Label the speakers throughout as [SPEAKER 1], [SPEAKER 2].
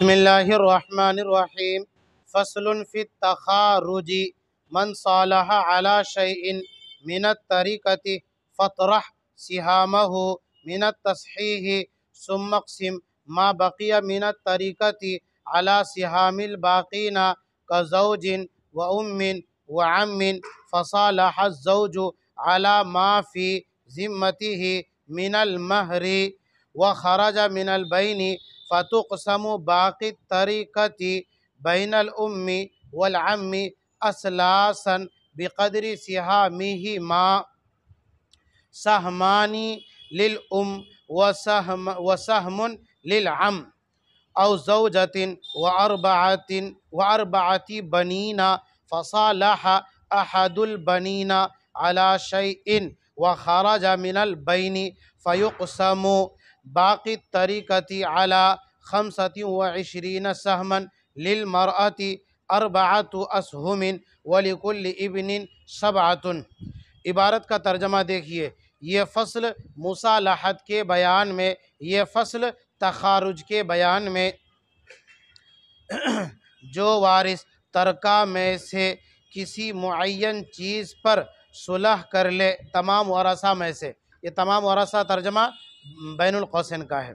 [SPEAKER 1] बिस्मिल्लाहिर्रहमानिर्रहीम। फ़स्लुन फ़ी तख़ारुजी मन सालह अला शैइन मिनत तरीक़ति फ़तरह सिहामहु मिनत तस्हीही सुम्मक़सिम मा बक़िया मिनत तरीक़ति अला सिहामिल बाक़ीना कज़ौजिन व उम्मिन व अम्मिन फ़सालह ज़ौजु अला मा फ़ी ज़िम्मतिही मिनल महरी व ख़रज मिनल बैनी फ़तुक़समु बाक़ी तरीक़ति बैनल उम्मी वल अम्मी असलासन बिक़दरि सिहामिहिमा सहमानी लिल व सहमुन लिल अम औ ज़ौजतिन व अर्बअति बनीना फ़सालह अहदुल बनीना अला शैइन व ख़रज मिनल बैनी फ़युक़समु बाक़ी तरीक़ति अला ख़म्सति व इश्रीन सहमन लिल मरअति अर्बअतु असहुमिन व लिकुल्लि इब्निन सबअतुन। इबारत का तर्जमा देखिए। ये फ़स्ल मुसालहत के बयान में, ये फ़स्ल तख़ारुज के बयान में जो वारिस तरका में से किसी मुअय्यन चीज़ पर सुलह कर ले, तमाम वरसा में से, ये तमाम वरसा तर्जमा बैनुल क़ौसैन का है,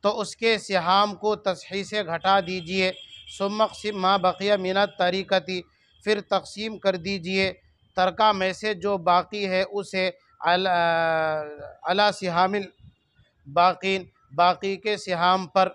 [SPEAKER 1] तो उसके सिहाम को तस्ही से घटा दीजिए। सुम्मक़सिम मा बक़िया मिनत तरीक़ति, फिर तक़सीम कर दीजिए तरका में से जो बाक़ी है उसे अला सिहामिल बाक़ीन, बाक़ी के सिहाम पर।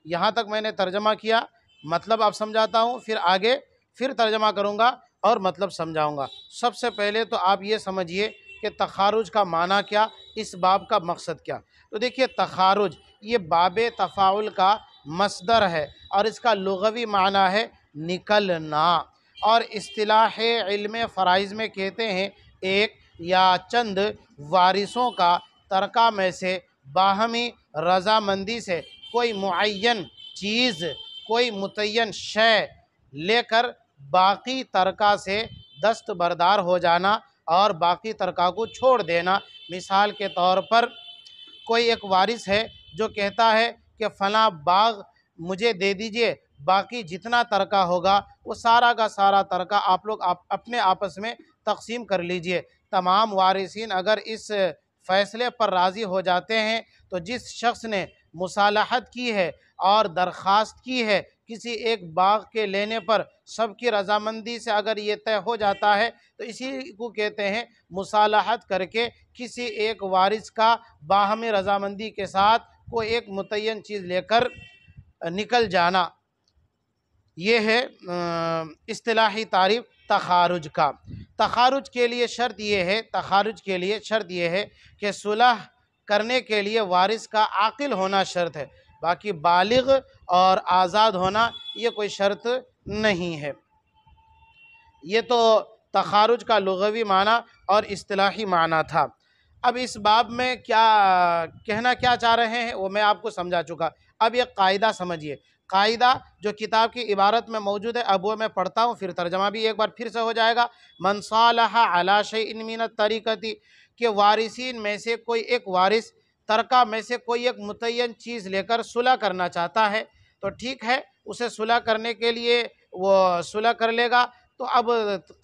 [SPEAKER 1] यहाँ तक मैंने तर्जमा किया, मतलब आप समझाता हूँ, फिर आगे फिर तर्जमा करूँगा और मतलब समझाऊँगा। सबसे पहले तो आप ये समझिए कि तख़ारुज का माना क्या, इस बाब का मकसद क्या। तो देखिए, तख़ारुज ये बाबे तफ़ाउल का मसदर है और इसका लुग़वी माना है निकलना, और इस्तिलाह इल्म फ़राइज़ में कहते हैं एक या चंद वारिसों का तरका में से बाहमी रज़ामंदी से कोई मुअय्यन चीज़, कोई मुतय्यन शय लेकर बाकी तरका से दस्तबरदार हो जाना और बाकी तरका को छोड़ देना। मिसाल के तौर पर कोई एक वारिस है जो कहता है कि फ़लाँ बाग मुझे दे दीजिए, बाकी जितना तरका होगा वो सारा का सारा तरका आप लोग अपने आपस में तक़सीम कर लीजिए। तमाम वारिसीन अगर इस फ़ैसले पर राज़ी हो जाते हैं तो जिस शख्स ने मुसालहत की है और दरख्वास्त की है किसी एक बाग के लेने पर, सबकी रज़ामंदी से अगर ये तय हो जाता है तो इसी को कहते हैं मुसालहत करके किसी एक वारिस का बाहमी रज़ामंदी के साथ कोई एक मुतय्यन चीज़ लेकर निकल जाना। ये है इस्तिलाही तारीफ़ तख़ारुज का। तख़ारुज के लिए शर्त ये है, तख़ारुज के लिए शर्त ये है कि सुलह करने के लिए वारिस का आक़िल होना शर्त है, बाकी बालिग़ और आज़ाद होना ये कोई शर्त नहीं है। ये तो तख़ारुज का लुग़वी माना और इस्तिलाही माना था। अब इस बाब में क्या कहना क्या चाह रहे हैं वो मैं आपको समझा चुका। अब ये कायदा समझिए, कायदा जो किताब की इबारत में मौजूद है, अब वो मैं पढ़ता हूँ, फिर तर्जमा भी एक बार फिर से हो जाएगा। मन सालह अला शैइन मिनत तरीक़ति, के वारिसीन में से कोई एक वारिस तरका में से कोई एक मुतय्यन चीज़ लेकर सुलह करना चाहता है तो ठीक है, उसे सुलह करने के लिए वो सुलह कर लेगा। तो अब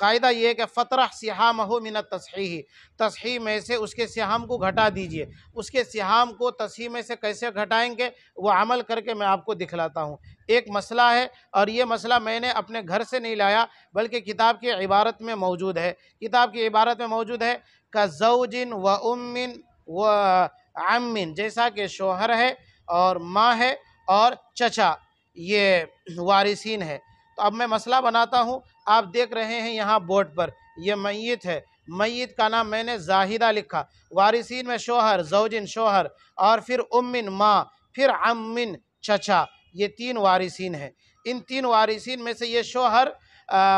[SPEAKER 1] कायदा ये है कि फ़तरह सिहामहु मिनत तस्हीही, तस्ही में से उसके सिहाम को घटा दीजिए। उसके सिहाम को तस्ही में से कैसे घटाएंगे वो अमल करके मैं आपको दिखलाता हूँ। एक मसला है और ये मसला मैंने अपने घर से नहीं लाया बल्कि किताब की इबारत में मौजूद है। किताब की इबारत में मौजूद है का ज़ौजिन व उम्मिन व अम्मिन, जैसा कि शोहर है और माँ है और चचा, ये वारिसीन है। तो अब मैं मसला बनाता हूँ। आप देख रहे हैं यहाँ बोर्ड पर यह मैयत है, मैयत का नाम मैंने जाहिदा लिखा। वारिसीन में शोहर, ज़ौजिन शोहर, और फिर उम्मिन माँ, फिर अम्मिन चचा, ये तीन वारिसीन हैं। इन तीन वारिसीन में से ये शोहर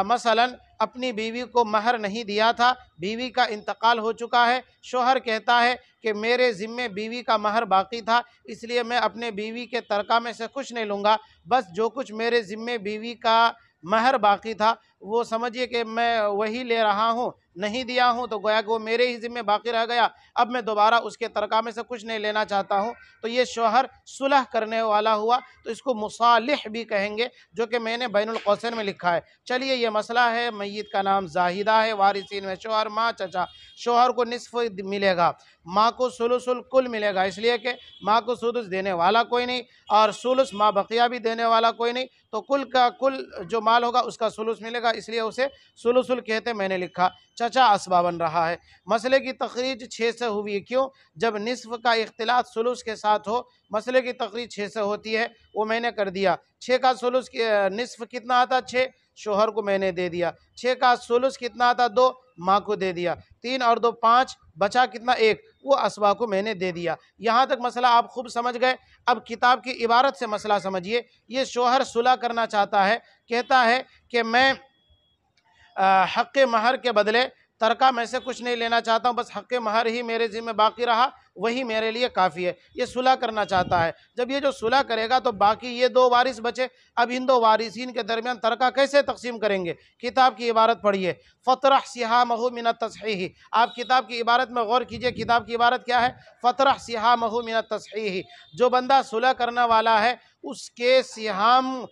[SPEAKER 1] मसलन अपनी बीवी को महर नहीं दिया था, बीवी का इंतकाल हो चुका है। शोहर कहता है कि मेरे ज़िम्मे बीवी का महर बाकी था, इसलिए मैं अपने बीवी के तरका में से कुछ नहीं लूँगा, बस जो कुछ मेरे ज़िम्मे बीवी का महर बाकी था वो समझिए कि मैं वही ले रहा हूँ, नहीं दिया हूँ तो गोया कि वो मेरे ही ज़िम्मे बाकी रह गया, अब मैं दोबारा उसके तरका में से कुछ नहीं लेना चाहता हूँ, तो ये शौहर सुलह करने वाला हुआ, तो इसको मुसालिह भी कहेंगे, जो कि मैंने बैनुल कौसैन में लिखा है। चलिए, ये मसला है, मैयत का नाम जाहिदा है, वारिसीन में शौहर, माँ, चचा। शौहर को निस्फ मिलेगा, माँ को सुलुसुल कुल मिलेगा, इसलिए कि माँ को सुदुस देने वाला कोई नहीं और सुलुस माँ बकिया भी देने वाला कोई नहीं, तो कुल का कुल जो माल होगा उसका सुलुस मिलेगा, इसलिए उसे सुलुसुल कहते, मैंने लिखा। चचा असबा बन रहा है। मसले की तखरीज 6 से हुई है, क्यों? जब निस्फ का इख्तिलात सुलुस के साथ हो, मसले की तखरीज 6 से होती है, वो मैंने कर दिया। 6 का सुलुस निस्फ कितना आता? 6, शोहर को मैंने दे दिया। 6 का सुलुस कितना आता? 2, माँ को दे दिया। 3 और 2 5, बचा कितना? 1, वो असबा को मैंने दे दिया। यहाँ तक मसला आप खूब समझ गए। अब किताब की इबारत से मसला समझिए। ये शोहर सुलह करना चाहता है, कहता है कि मैं हक़ महर के बदले तरका में से कुछ नहीं लेना चाहता हूँ, बस हक़ महर ही मेरे ज़िम्मे बाकी रहा, वही मेरे लिए काफ़ी है। ये सुलह करना चाहता है। जब ये जो सुलह करेगा तो बाकी ये 2 वारिस बचे। अब इन 2 वारिसीन के दरमियान तरका कैसे तकसीम करेंगे? किताब की इबारत पढ़िए, फ़तरह सिहामहु मिन तस्हीह। आप किताब की इबारत में गौर कीजिए, किताब की इबारत क्या है? फ़तरह सिहामहु मिन तस्हीह। जो बंदा सुलह करने वाला है उसके सिहाम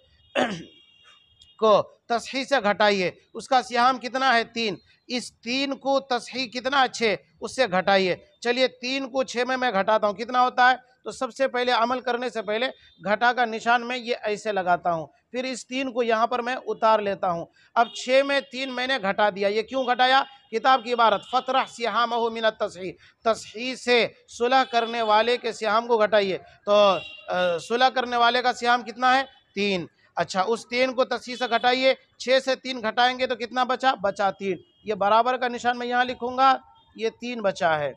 [SPEAKER 1] को तस्हीह से घटाइए। उसका सिहाम कितना है? 3। इस 3 को तस्हीह कितना? 6, उससे घटाइए। चलिए 3 को 6 में मैं घटाता हूँ, कितना होता है? तो सबसे पहले अमल करने से पहले घटा का निशान मैं ये ऐसे लगाता हूँ, फिर इस 3 को यहाँ पर मैं उतार लेता हूँ। अब 6 में 3 मैंने घटा दिया। ये क्यों घटाया? किताब की इबारत, फ़तरह सिहामहु मिन तस्हीह, तस्हीह से सुलह करने वाले के सिहाम को घटाइए। तो सुलह करने वाले का सिहाम कितना है? 3। अच्छा, उस 3 को तस्हीह से घटाइए। 6 से 3 घटाएंगे तो कितना बचा? बचा 3। ये बराबर का निशान मैं यहाँ लिखूंगा, ये 3 बचा है।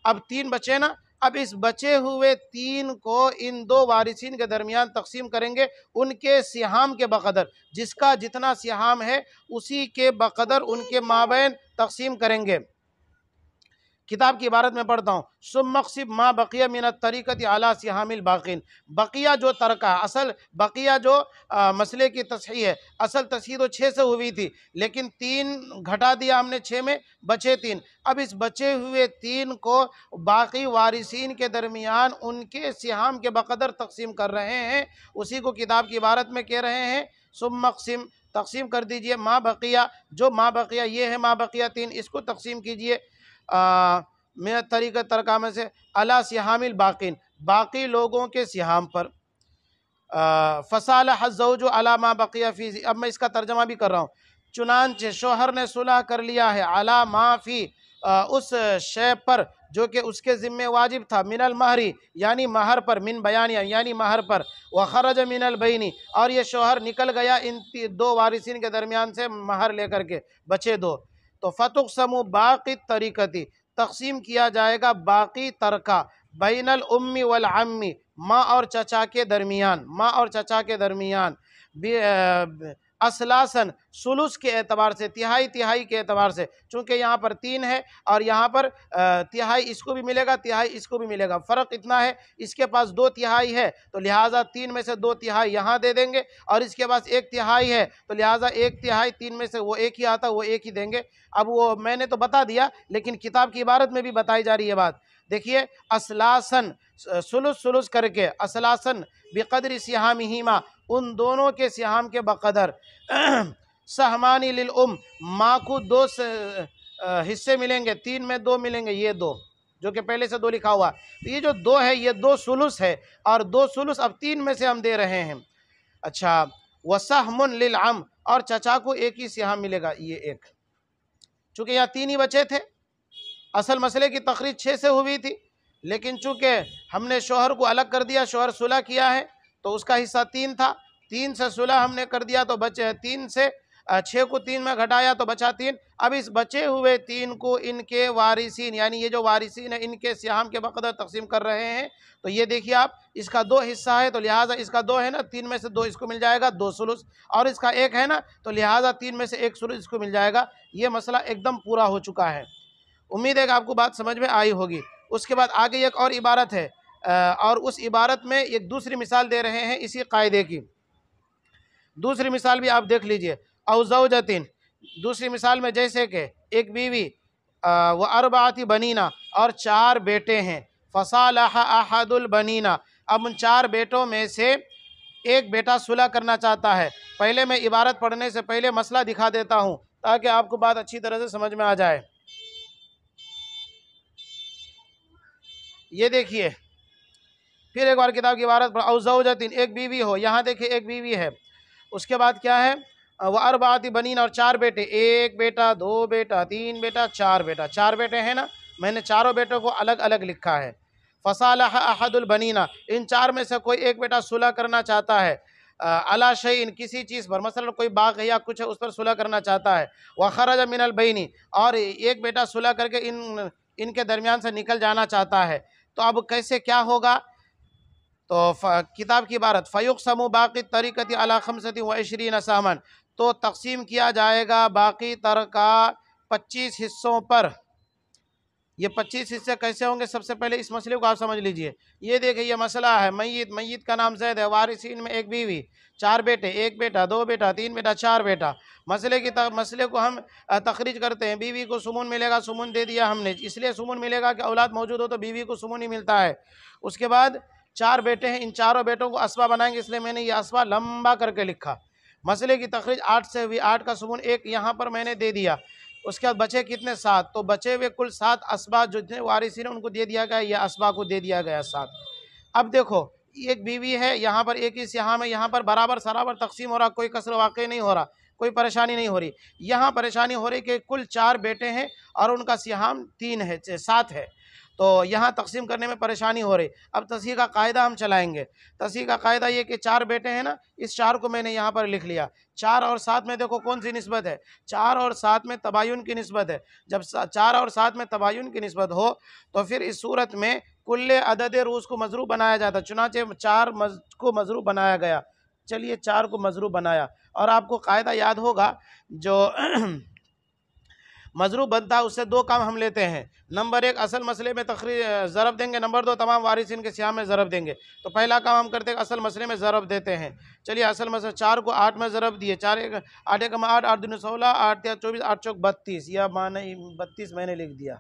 [SPEAKER 1] अब 3 बचे ना, अब इस बचे हुए 3 को इन 2 वारिसीन के दरमियान तकसीम करेंगे, उनके सिहाम के बकदर। जिसका जितना सिहाम है उसी के बकदर उनके माबैन तकसीम करेंगे। किताब की इबारत में पढ़ता हूँ, सुमक़सिब मा बकिया मिनत तरीक़ति अला सिहामिल बाक़िन। बकिया जो तरका, असल बकिया जो मसले की तस्हीह है, असल तस्हीह तो 6 से हुई थी, लेकिन 3 घटा दिया हमने, 6 में बचे 3। अब इस बचे हुए 3 को बाकी वारिसीन के दरमियान उनके सिहाम के बकदर तकसीम कर रहे हैं। उसी को किताब की इबारत में कह रहे हैं, सुमक़सिम, तकसीम कर दीजिए मा बकिया, जो मा बकिया ये है, मा बकिया 3, इसको तकसीम कीजिए मेरा तरीक़ा तरका में से अला सिहामिल बाक़िन, बाकी लोगों के सिहाम पर। फ़सालह ज़ौजु अला मा बकिया फ़ी। अब मैं इसका तर्जमा भी कर रहा हूँ। चुनांचे शोहर ने सुलह कर लिया है अला मा फ़ी, उस शय पर जो कि उसके ज़िम्मे वाजिब था, मिनल महरी यानी महर पर, मिन बयानिया यानी महर पर, व खरज मिनल बैनी, और ये शोहर निकल गया इन 2 वारिसीन के दरमियान से महर लेकर के, बचे 2। तो फ़तुक़समु बाक़ी तरीक़ती, तक़सीम किया जाएगा बाकी तरका, बैनल उम्मी वल अम्मी, माँ और चचा के दरमियान, माँ और चचा के दरमियान, असलासन, सुलुस के एतबार से, तिहाई तिहाई के एतबार से। चूँकि यहाँ पर 3 है और यहाँ पर तिहाई इसको भी मिलेगा, तिहाई इसको भी मिलेगा। फ़र्क इतना है, इसके पास 2 तिहाई है तो लिहाजा 3 में से 2 तिहाई यहाँ दे देंगे, और इसके पास 1 तिहाई है तो लिहाजा 1 तिहाई 3 में से वो 1 ही आता, वो 1 ही देंगे। अब वो मैंने तो बता दिया, लेकिन किताब की इबारत में भी बताई जा रही है बात। देखिए, असलासन, सुलुस सुलुस करके, असलासन बिक़द्रि सिहामिहिमा, उन दोनों के सिहाम के बकदर। सहमानी लिल उम, माँ को 2 हिस्से मिलेंगे, 3 में 2 मिलेंगे, ये 2 जो कि पहले से 2 लिखा हुआ, तो ये जो 2 है ये 2 सुलुस है, और 2 सुलुस अब 3 में से हम दे रहे हैं। अच्छा, वसहमुन लिल अम, और चचा को 1 ही सिहाम मिलेगा, ये 1। चूँकि यहाँ 3 ही बचे थे, असल मसले की तखरीज 6 से हुई थी, लेकिन चूँकि हमने शोहर को अलग कर दिया, शोहर सुलह किया है तो उसका हिस्सा 3 था, 3 से सुलह हमने कर दिया तो बचे 3 से 6 को 3 में घटाया तो बचा 3। अब इस बचे हुए 3 को इनके वारिसीन यानी ये जो वारिसीन है इनके सिहाम के बकदर तकसीम कर रहे हैं। तो ये देखिए आप, इसका 2 हिस्सा है तो लिहाजा इसका 2 है ना, 3 में से 2 इसको मिल जाएगा, 2 सुलुस, और इसका 1 है ना तो लिहाजा 3 में से 1 सुलुस इसको मिल जाएगा। ये मसला एकदम पूरा हो चुका है। उम्मीद है कि आपको बात समझ में आई होगी। उसके बाद आगे एक और इबारत है, और उस इबारत में एक दूसरी मिसाल दे रहे हैं इसी कायदे की। दूसरी मिसाल भी आप देख लीजिए, औ ज़ौजतिन, दूसरी मिसाल में जैसे कि एक बीवी, व अरबाती बनीना, और 4 बेटे हैं। फसालह अहदुल बनीना, अब उन 4 बेटों में से एक बेटा सुलह करना चाहता है। पहले मैं इबारत पढ़ने से पहले मसला दिखा देता हूँ ताकि आपको बात अच्छी तरह से समझ में आ जाए। ये देखिए, फिर एक बार किताब की इबारत पर, औ ज़ौजतिन, एक बीवी हो। यहाँ देखिए एक बीवी है, उसके बाद क्या है, व अरबाती बनीन, और 4 बेटे, एक बेटा, 2 बेटा, 3 बेटा, 4 बेटा, 4 बेटे हैं ना, मैंने चारों बेटों को अलग अलग लिखा है। फसालह अहदुल बनीना, इन 4 में से कोई एक बेटा सुलह करना चाहता है, अला शैइन, किसी चीज़ पर, मसलन कोई बाग है या कुछ है उस पर सुलह करना चाहता है। व खरज मिनल बैनी, और एक बेटा सुलह करके इनके दरमियान से निकल जाना चाहता है। तो अब कैसे क्या होगा, तो किताब की इबारत, फ़युक़समु बाक़ी तरीक़ति अला ख़म्सति व इशरीन सहमन, तो तक़सीम किया जाएगा बाकी तरका 25 हिस्सों पर। ये 25 हिस्से कैसे होंगे, सबसे पहले इस मसले को आप समझ लीजिए। ये देखिए, ये मसला है, मैयत का नाम ज़ैद है, वारिसीन में एक बीवी, 4 बेटे, एक बेटा, 2 बेटा, 3 बेटा, 4 बेटा। मसले को हम तखरीज करते हैं, बीवी को सुमून मिलेगा, सुमून दे दिया हमने, इसलिए सुमून मिलेगा कि औलाद मौजूद हो तो बीवी को सुमून ही मिलता है। उसके बाद 4 बेटे हैं, इन चारों बेटों को असबा बनाएंगे, इसलिए मैंने ये असबा लंबा करके लिखा। मसले की तखरीज 8 से हुई, 8 का सुमून 1 यहाँ पर मैंने दे दिया। उसके बाद बचे कितने, 7, तो बचे हुए कुल 7 असबा जो जितने वारिसीन उनको दे दिया गया, या असबा को दे दिया गया 7। अब देखो, एक बीवी है, यहाँ पर एक ही सिहाम में, यहाँ पर बराबर सराबर तकसीम हो रहा, कोई कसर वाकई नहीं हो रहा, कोई परेशानी नहीं हो रही। यहाँ परेशानी हो रही कि कुल 4 बेटे हैं और उनका सिहाम 3 है, 7 है, तो यहाँ तकसीम करने में परेशानी हो रही। अब तस्हीह का कायदा हम चलाएंगे। तस्हीह का कायदा ये कि 4 बेटे हैं ना, इस 4 को मैंने यहाँ पर लिख लिया। 4 और 7 में देखो कौन सी निस्बत है, 4 और 7 में तबायुन की निस्बत है। जब 4 और 7 में तबायुन की निस्बत हो तो फिर इस सूरत में कुल्ले अदद रूस को मजरूब बनाया जाता, चुनाचे 4 को मजरूब बनाया गया। चलिए 4 को मजरूब बनाया, और आपको कायदा याद होगा, जो मजरूब बनता है उससे 2 काम हम लेते हैं। नंबर 1, असल मसले में ज़रब देंगे, नंबर 2, तमाम वारिसिन के सियाम में ज़रब देंगे। तो पहला काम हम करते हैं, असल मसले में ज़रब देते हैं। चलिए असल मसला, 4 को 8 में ज़रब दिए, 4 8 1 8, 8 दूनी 16, 8 3 24, 8 चौक 32, या माने 32 मैंने लिख दिया,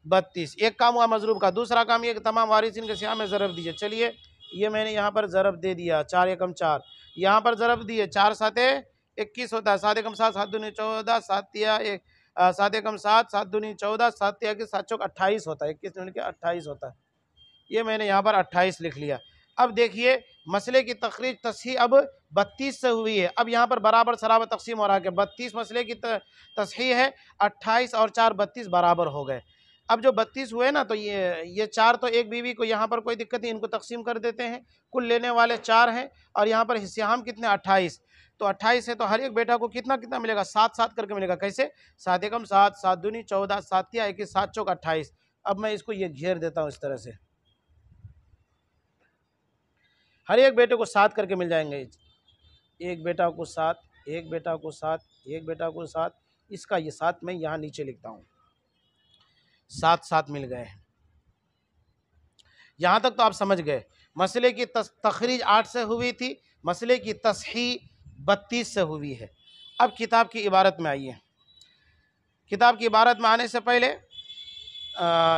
[SPEAKER 1] 32। एक काम हुआ मजरूब का। दूसरा काम ये कि तमाम वारिसिन के सियाम में ज़रब दीजिए। चलिए ये मैंने यहाँ पर ज़रब दे दिया, 4 एकम 4, यहाँ पर ज़रब दिए, 4 7 21 होता है, 7 एकम 7, 7 दूनी 14, 7 तिया 1, 7 एकम 7, 7 दूनी 14, 7 तिया 7 चौक 28 होता है, 21 मिनट के 28 होता है। ये मैंने यहाँ पर 28 लिख लिया। अब देखिए मसले की तखरीज तस्हीह अब 32 से हुई है। अब यहाँ पर बराबर सराबर तकसीम हो रहा है कि 32 मसले की तस्हीह है, 28 और 4 32 बराबर हो गए। अब जो 32 हुए ना, तो ये 4 तो एक बीवी को, यहाँ पर कोई दिक्कत नहीं, इनको तकसीम कर देते हैं। कुल लेने वाले 4 हैं और यहाँ पर हिस्सेहाम कितने, 28। तो 28 है तो हर एक बेटा को कितना कितना मिलेगा, 7 7 करके मिलेगा। कैसे, 7 एकम 7, 7 दूनी 14, 7 तिया 21, 7 चौक 28। अब मैं इसको ये घेर देता हूँ इस तरह से, हर एक बेटे को 7 करके मिल जाएंगे। एक बेटा को 7, एक बेटा को 7, एक बेटा को 7, इसका ये 7 मैं यहाँ नीचे लिखता हूँ, 7 7 मिल गए। यहाँ तक तो आप समझ गए। मसले की तखरीज 8 से हुई थी, मसले की तस्हीह 32 से हुई है। अब किताब की इबारत में आइए। किताब की इबारत में आने से पहले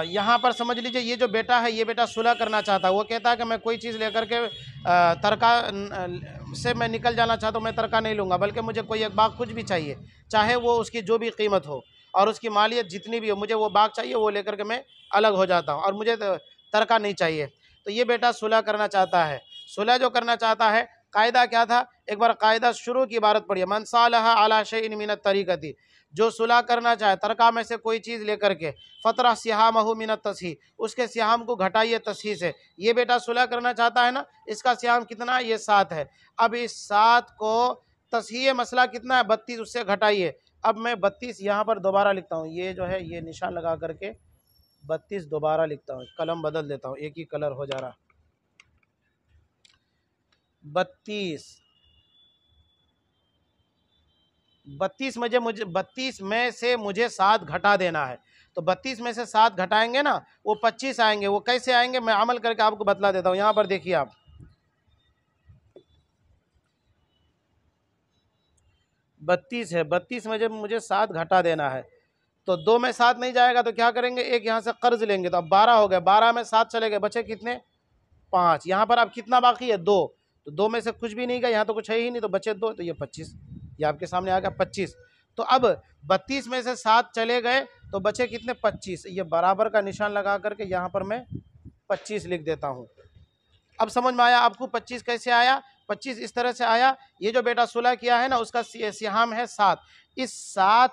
[SPEAKER 1] यहाँ पर समझ लीजिए, ये जो बेटा है, ये बेटा सुलह करना चाहता है। वो कहता है कि मैं कोई चीज़ लेकर के तरका से मैं निकल जाना चाहता हूँ, मैं तरका नहीं लूँगा, बल्कि मुझे कोई एक बाग कुछ भी चाहिए, चाहे वो उसकी जो भी कीमत हो और उसकी मालियत जितनी भी हो, मुझे वो बाग चाहिए, वो लेकर के मैं अलग हो जाता हूँ और मुझे तरका नहीं चाहिए। तो ये बेटा सुलह करना चाहता है। सुलह जो करना चाहता है, कायदा क्या था, एक बार कायदा शुरू की इबारत पढ़िए। मन सालहा अला शैइन मिनत तरीक़ती, जो सुलह करना चाहे तरका में से कोई चीज़ लेकर के, फ़तरा सिहामहु मिनत तस्हीह, उसके सिहाम को घटाइए तस्हीह से। ये बेटा सुलह करना चाहता है ना, इसका सिहाम कितना, ये 7 है। अब इस 7 को तस्हीह मसला कितना है, 32, उससे घटाइए। अब मैं 32 यहाँ पर दोबारा लिखता हूँ, ये जो है ये निशान लगा करके 32 दोबारा लिखता हूँ, कलम बदल देता हूँ, एक ही कलर हो जा रहा। 32 में से मुझे 7 घटा देना है। तो 32 में से 7 घटाएंगे ना, वो 25 आएंगे। वो कैसे आएंगे, मैं अमल करके आपको बतला देता हूँ। यहाँ पर देखिए आप, 32 है, 32 में जब मुझे 7 घटा देना है तो 2 में 7 नहीं जाएगा तो क्या करेंगे, एक यहाँ से कर्ज लेंगे, तो अब 12 हो गए, 12 में 7 चले गए, बचे कितने 5। यहाँ पर अब कितना बाकी है 2, तो 2 में से कुछ भी नहीं गया, यहाँ तो कुछ है ही नहीं, तो बचे 2, तो ये 25, ये आपके सामने आ गया 25। तो अब 32 में से 7 चले गए तो बचे कितने 25, ये बराबर का निशान लगा करके यहाँ पर मैं 25 लिख देता हूँ। अब समझ में आया आपको 25 कैसे आया? 25 इस तरह से आया, ये जो बेटा सुलह किया है ना उसका सिहाम है 7, इस 7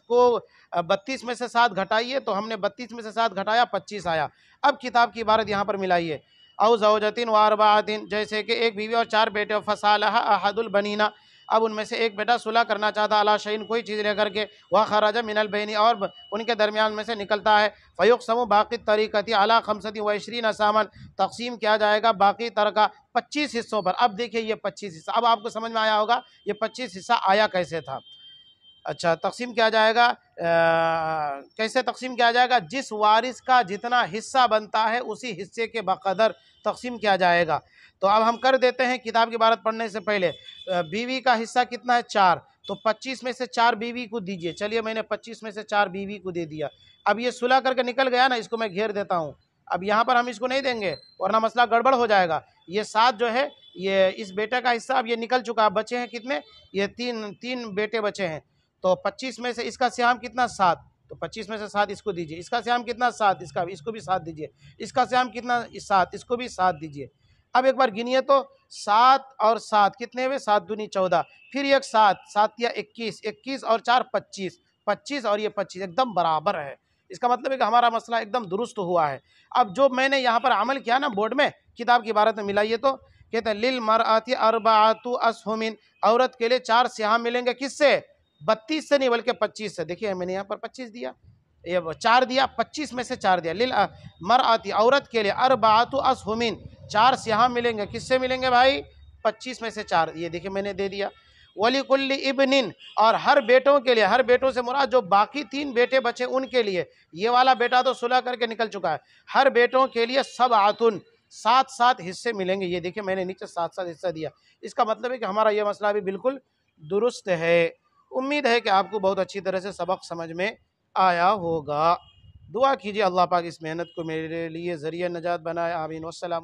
[SPEAKER 1] को 32 में से 7 घटाइए, तो हमने 32 में से 7 घटाया 25 आया। अब किताब की इबारत यहाँ पर मिलाइए, औ ज़ौजतिन व अर्बातिन, जैसे कि एक बीवी और 4 बेटे, फसालहा अहदुल बनीना, अब उनमें से एक बेटा सुलह करना चाहता, अला शैइन कोई चीज़ लेकर के, वह खराजा मिनल बहनी, और उनके दरमियान में से निकलता है, फ़युक़समु बाक़ी तरीक़ती अला खमसती व इशरीन सामन, तक़सीम किया जाएगा बाकी तरह का 25 हिस्सों पर। अब देखिए ये 25 हिस्सा, अब आपको समझ में आया होगा ये 25 हिस्सा आया कैसे था। अच्छा, तक़सीम किया जाएगा, कैसे तक़सीम किया जाएगा? जिस वारिस का जितना हिस्सा बनता है उसी हिस्से के बक़दर तक़सीम किया जाएगा। तो अब हम कर देते हैं किताब की इबारत पढ़ने से पहले, बीवी का हिस्सा कितना है 4, तो 25 में से 4 बीवी को दीजिए। चलिए मैंने 25 में से 4 बीवी को दे दिया। अब ये सुलह करके निकल गया ना, इसको मैं घेर देता हूँ। अब यहाँ पर हम इसको नहीं देंगे वरना मसला गड़बड़ हो जाएगा। ये 7 जो है ये इस बेटे का हिस्सा, अब ये निकल चुका, बचे हैं कितने, ये 3 बेटे बचे हैं। तो 25 में से इसका सिहाम कितना 7, तो 25 में से 7 इसको दीजिए। इसका सिहाम कितना 7, इसको भी 7 दीजिए। इसका सिहाम कितना 7, इसको भी 7 दीजिए। अब एक बार गिनिए तो 7 और 7 कितने हुए, 7 दूनी 14, फिर एक 7, 7 या 21, 21 और 4 25, 25 और ये 25 एकदम बराबर है। इसका मतलब है कि हमारा मसला एकदम दुरुस्त हुआ है। अब जो मैंने यहाँ पर अमल किया ना बोर्ड में, किताब की इबारत में मिलाइए तो कहते हैं लिल मरअति अर्बाअतु असहुमिन, औरत के लिए 4 सिहाम मिलेंगे, किससे, 32 से नहीं बल्कि 25 से। देखिए मैंने यहाँ पर 25 दिया, ये 4 दिया, 25 में से 4 दिया। लिल मरअति, औरत के लिए, अर्बाअतु असहुमिन, 4 सिहाम मिलेंगे, किससे मिलेंगे भाई, 25 में से 4, ये देखिए मैंने दे दिया। वली कुल्ली इब्निन, और हर बेटों के लिए, हर बेटों से मुराद जो बाकी 3 बेटे बचे उनके लिए, ये वाला बेटा तो सुलह करके निकल चुका है, हर बेटों के लिए सबअतुन, 7-7 हिस्से मिलेंगे। ये देखिए मैंने नीचे 7-7 हिस्सा दिया। इसका मतलब है कि हमारा ये मसला भी बिल्कुल दुरुस्त है। उम्मीद है कि आपको बहुत अच्छी तरह से सबक समझ में आया होगा। दुआ कीजिए अल्लाह पाक इस मेहनत को मेरे लिए ज़रिया नजात बनाए। आमीन। वस्सलाम।